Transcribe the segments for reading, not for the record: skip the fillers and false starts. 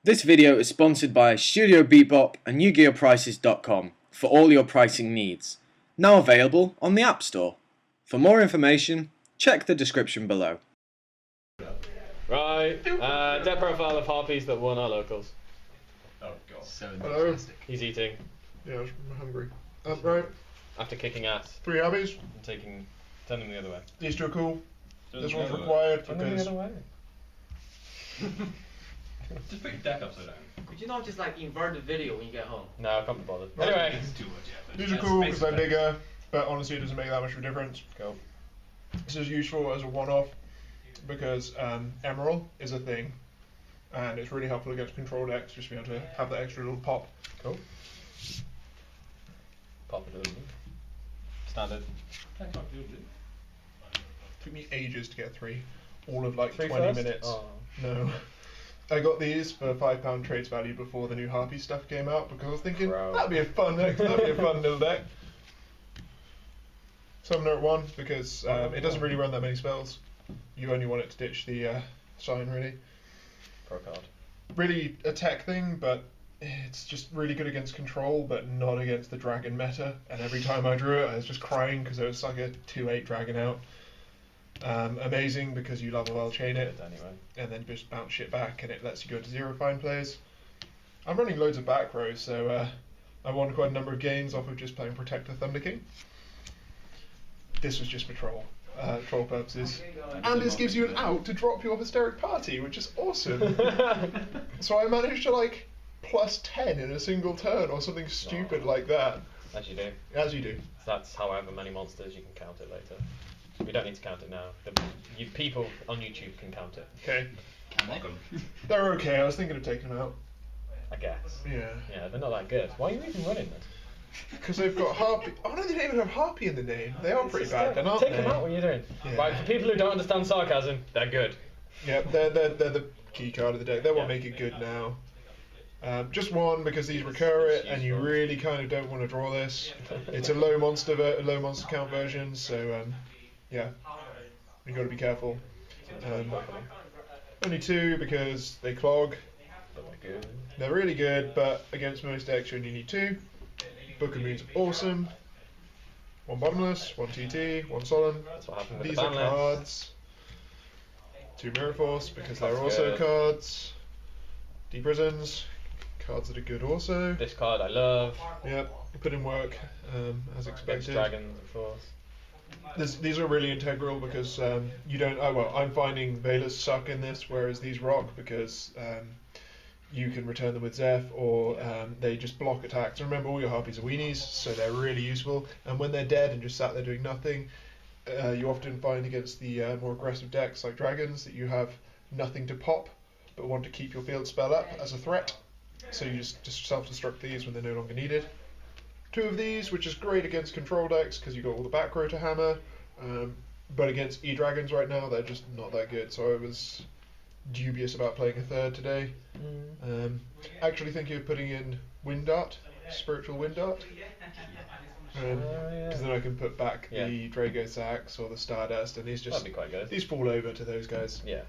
This video is sponsored by Studio Bebop and YugiOhPrices.com for all your pricing needs. Now available on the App Store. For more information, check the description below. Right, dead profile of Harpies that won our locals. Oh god. So Hello. He's eating. Yeah, I'm hungry. Right. After kicking ass. 3 Harpies. And turning them the other way. These two are cool. Turn This them one's the other required Turn them the because other way. Just put your deck upside down. Could you not just like invert the video when you get home? No, I can't be bothered. Right. Anyway. It's too much effort. these are That's cool because they're basically- bigger, but honestly it doesn't make that much of a difference. Cool. This is useful as a one-off because Emerald is a thing, and it's really helpful against control decks just to be able to have that extra little pop. Cool. Pop it over. Standard. Thanks, Mark, you'll do. Took me ages to get 3, all of like 3 20 first? minutes. Oh. No. I got these for £5 trades value before the new Harpie stuff came out because I was thinking Bro. that'd be a fun deck, that'd be a fun little deck. Summoner at 1 because it doesn't really run that many spells. You only want it to ditch the sign really. Pro card. Really a tech thing, but it's just really good against control, but not against the dragon meta. And every time I drew it, I was just crying because it was like a 2/8 dragon out. Amazing because you level well chain it, Anyway. and then just bounce shit back, and it lets you go to 0 fine plays. I'm running loads of back rows, so I won quite a number of games off of just playing Protector Thunder King. This was just for troll purposes. And this gives you an out to drop your Hysteric Party, which is awesome. So I managed to like +10 in a single turn or something stupid like that. As you do. As you do. So that's however many monsters you can count it later. We don't need to count it now. You people on YouTube can count it. Okay. Welcome. They're okay, I was thinking of taking them out. I guess. Yeah. Yeah, they're not that good. Why are you even running them? Because they've got Harpie. Oh no, they don't even have Harpie in the name. They are pretty bad then, aren't Take they? them out, what are you doing? Yeah. Right, for people who don't understand sarcasm, they're good. Yeah, they're the key card of the deck. They're what Yeah. make it good now. Just one because these recur it, and you really kind of don't want to draw this. It's a low monster count version, so yeah, you got to be careful. Only 2 because they clog. But they're good. They're really good, but against most decks you only need 2. Book of Moon's awesome. 1 bottomless, 1 TT, 1 solemn. That's what happened with These the are ban list. cards. 2 Mirror Force because they're That's also good. cards. Deep Prisons, cards that are good also. This card I love. Yep, put in work as Against expected. dragons, of course. These are really integral because you don't. Oh well, I'm finding Veilers suck in this, whereas these rock because you can return them with Zeph, or they just block attacks. And remember, all your Harpies are weenies, so they're really useful. And when they're dead and just sat there doing nothing, you often find against the more aggressive decks like dragons that you have nothing to pop, but want to keep your field spell up as a threat. So you just self-destruct these when they're no longer needed. 2 of these, which is great against control decks because you've got all the back row to hammer, but against E-Dragons right now, they're just not that good. So I was dubious about playing a 3rd today. Actually thinking of putting in Wind Dart, Spiritual Wind Dart, because then I can put back the Drago Sax or the Stardust, and these That'd be quite good. these fall over to those guys. Yeah.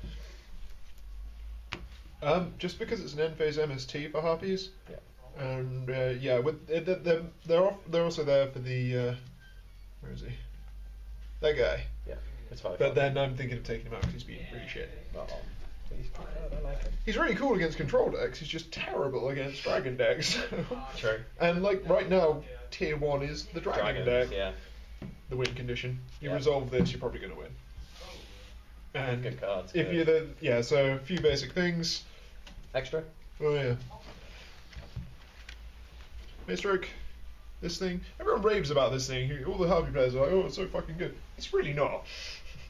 Just because it's an end phase MST for Harpies. Yeah. And yeah, with they're also there for the where is he? That guy. Yeah. It's fine. But then I'm thinking of taking him out because he's been really shit. I like it. He's really cool against control decks. He's just terrible against dragon decks. True. And like right now, tier 1 is the dragon Dragons, deck. yeah. The win condition. You Yeah. resolve this, you're probably going to win. And Good cards. if good. you're so a few basic things. Extra? Oh yeah. Maestroke, this thing. Everyone raves about this thing. All the Harpie players are like, oh, it's so fucking good. It's really not.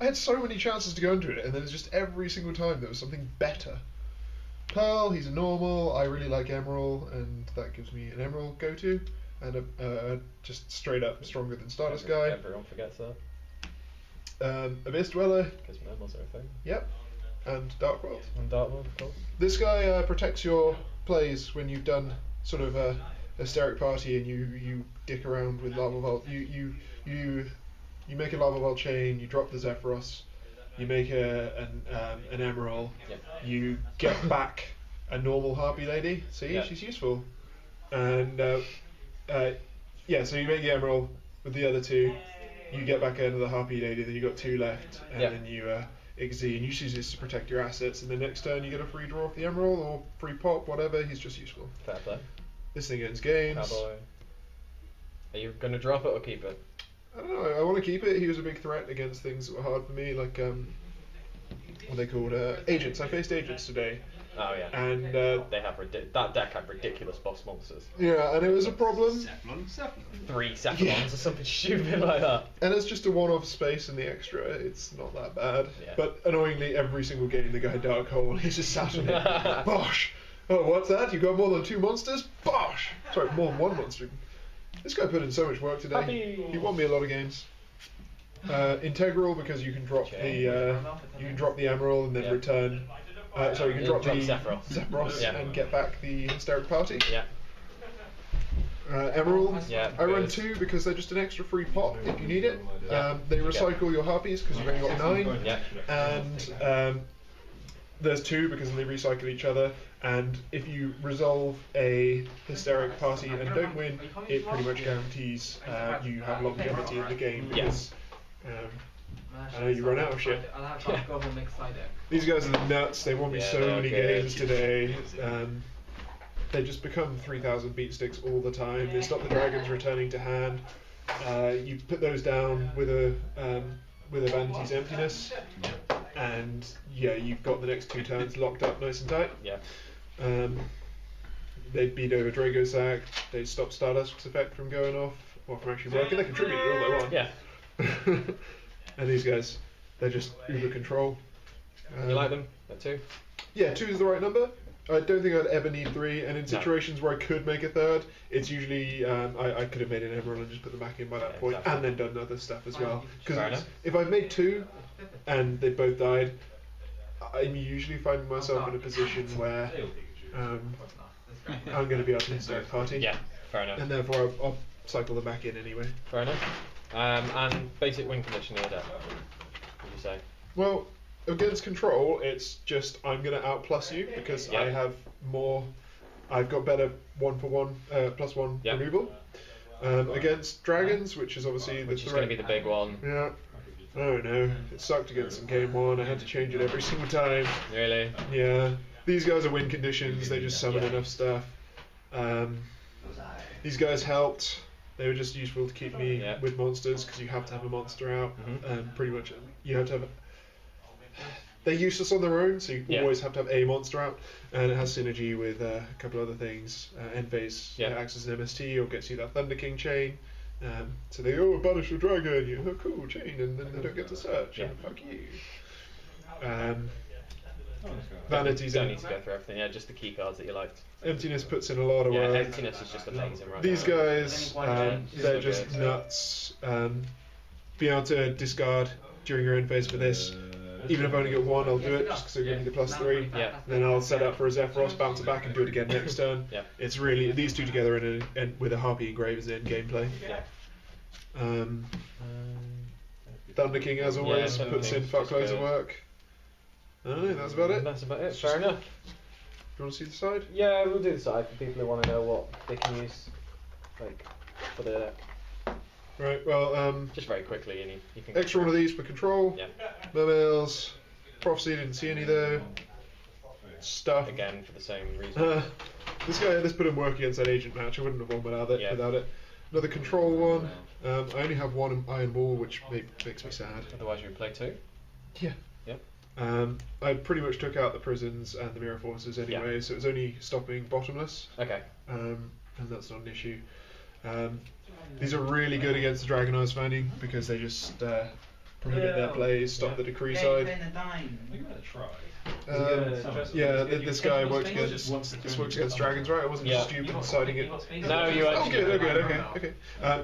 I had so many chances to go into it, and then it's just every single time there was something better. Pearl, he's a normal. I really like Emerald, and that gives me an Emerald go-to, and a just straight up stronger than Stardust guy. Everyone forgets that. Abyss Dweller, Because normals are a thing. yep, and Dark World. And Dartmoor, of course. This guy protects your plays when you've done sort of a Hysteric Party and you dick around with Lava Vault. You make a Lava Vault chain, you drop the Zephyros, you make an Emerald, Yep. you get back a normal Harpie lady. See, Yeah. she's useful. And yeah, so you make the emerald with the other two. You get back into the Harpie lady. Then you got 2 left, and Yeah. then you Xz, and you use this to protect your assets. And the next turn you get a free draw off the emerald or free pop, whatever. He's just useful. Fair play. This thing ends games. Cowboy. Are you going to drop it or keep it? I don't know. I want to keep it. He was a big threat against things that were hard for me, like what they called agents. I faced agents today, Oh yeah. and They have that deck had ridiculous boss monsters. yeah, and it was a problem. Cephalon. 3 Cephalons Yeah. or something stupid like that. And it's just a one-off space in the extra. It's not that bad. Yeah. But annoyingly, every single game the guy Dark Hole, he's just sat on it. Bosh! Oh, what's that? You got more than 2 monsters? Bosh! Sorry, more than 1 monster. This guy put in so much work today. Happy. He won me a lot of games. Integral because you can drop the emerald and then Yeah. return. Sorry, you can drop the Zephyros. Yeah. and get back the hysteric party. Yeah. Emeralds. Yeah, I run good. 2 because they're just an extra free pop if you need it. Yeah. They recycle your harpies because you've only got 9. Yeah. And there's 2 because they recycle each other. And if you resolve a hysteric party and don't win, it pretty much guarantees you have longevity in the game. Yes. Because, I know you run out of shit. I'll have to go home next Friday. these guys are the nuts. They won me Yeah, so they're many good. games today. They just become 3,000 beat sticks all the time. They stop the dragons returning to hand. You put those down with a vanity's emptiness, and yeah, you've got the next 2 turns locked up nice and tight. Yeah. They beat over Dragosac. They stop Stardust's effect from going off or from actually working. They contribute all they want. Yeah. And these guys, they're just uber control. You like them? That too? Yeah, 2 is the right number. I don't think I'd ever need 3, and in situations where I could make a 3rd, it's usually I could have made an emerald and just put them back in by that Yeah, point, exactly. and then done other stuff as well. Fair Because enough. if I've made 2 and they both died, I'm usually finding myself in a position where I'm going to be able to start party. Yeah. Fair enough. And therefore I'll cycle them back in anyway. Fair enough. And basic win condition of the deck. What would you say? Well, against control, it's just I'm going to outplus you because Yeah. I have more. I've got better 1-for-1 +1 Yeah. removal. Against dragons, which is obviously Which the is going threat. to be the big one. Yeah. I don't know. It sucked against in game 1. I had to change it every single time. Really? Yeah. These guys are win conditions. They just summon Yeah. enough stuff. These guys helped. They were just useful to keep me Yeah. with monsters because you have to have a monster out. Mhm. Pretty much, you have to have. They're useless on their own, so you Yeah. always have to have a monster out, and it has synergy with a couple other things. End phase Yeah. acts as an MST or gets you that Thunder King chain. So they banish the dragon. You cool chain, and then they don't get to search. Yeah. And fuck you. Vanity's Don't need to go through everything. Yeah, just the key cards that you liked. Emptiness puts in a lot of Yeah, work. emptiness is just amazing right These now. guys, they're So just good. nuts. Being able to discard during your end phase for this, even if I only get 1, I'll do it just because I give me the +3. Yeah. Then I'll set up for a Zephyros, bounce it back, and do it again next turn. Yeah. It's really these 2 together and with a Harpie engrave is in gameplay. Yeah. Thunder King, as always, Thunder puts in King's fuckloads just of good. work. That's about it. That's about it. It's Fair just- enough. Do you want to see the side? Yeah, we'll do the side for people who want to know what they can use, like for the Right. Well, just very quickly, and you can extra one of these for control. Yeah. Mermails. Prophecy didn't see any though. Stuff. Again for the same reason. This put in work against that agent match. I wouldn't have won without it. Yeah. Another control one. I only have 1 iron ball, which makes me sad. Otherwise, you would play 2. Yeah. Yep. I pretty much took out the prisons and the mirror forces anyway, so it was only stopping bottomless, Okay. and that's not an issue. These are really good against the Dragon Eyes Fanning because they just prohibit their plays, stop the decree side. You better try. This guy works against dragons, right? I wasn't Yeah. stupid deciding it. No, you Oh, actually. good, okay.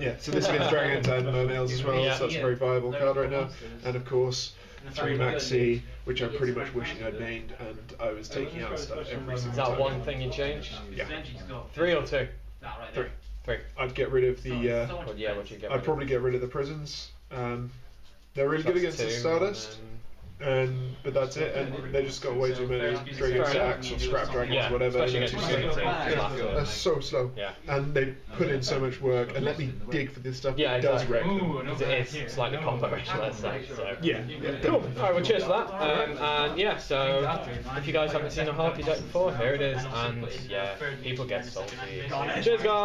Yeah, so this against dragons and mermaids as well, Yeah. so that's a very viable card right now. And of course, 3 Maxi, which I'm pretty much wishing I'd named, and I was taking out stuff every Is single that time. one thing you changed? Yeah. 3 or 2? 3. 3. I'd get rid of the. Well, yeah, what you get? I'd probably get rid of the prisons. They're really good against the Stardust. But that's it, and they just got way too many Dragon Sacks or Scrap Dragons, Yeah, whatever. especially They're against too slow. Dragunity. They're so slow. Yeah. And they put in so much work, and let me dig for this stuff Yeah, that does exactly. wreck them. It is slightly combat ratio, let's say. So. Yeah. Cool. Alright, well, cheers for that. And yeah, so if you guys haven't seen a Harpie deck before, here it is. And yeah, people get salty. Cheers, guys.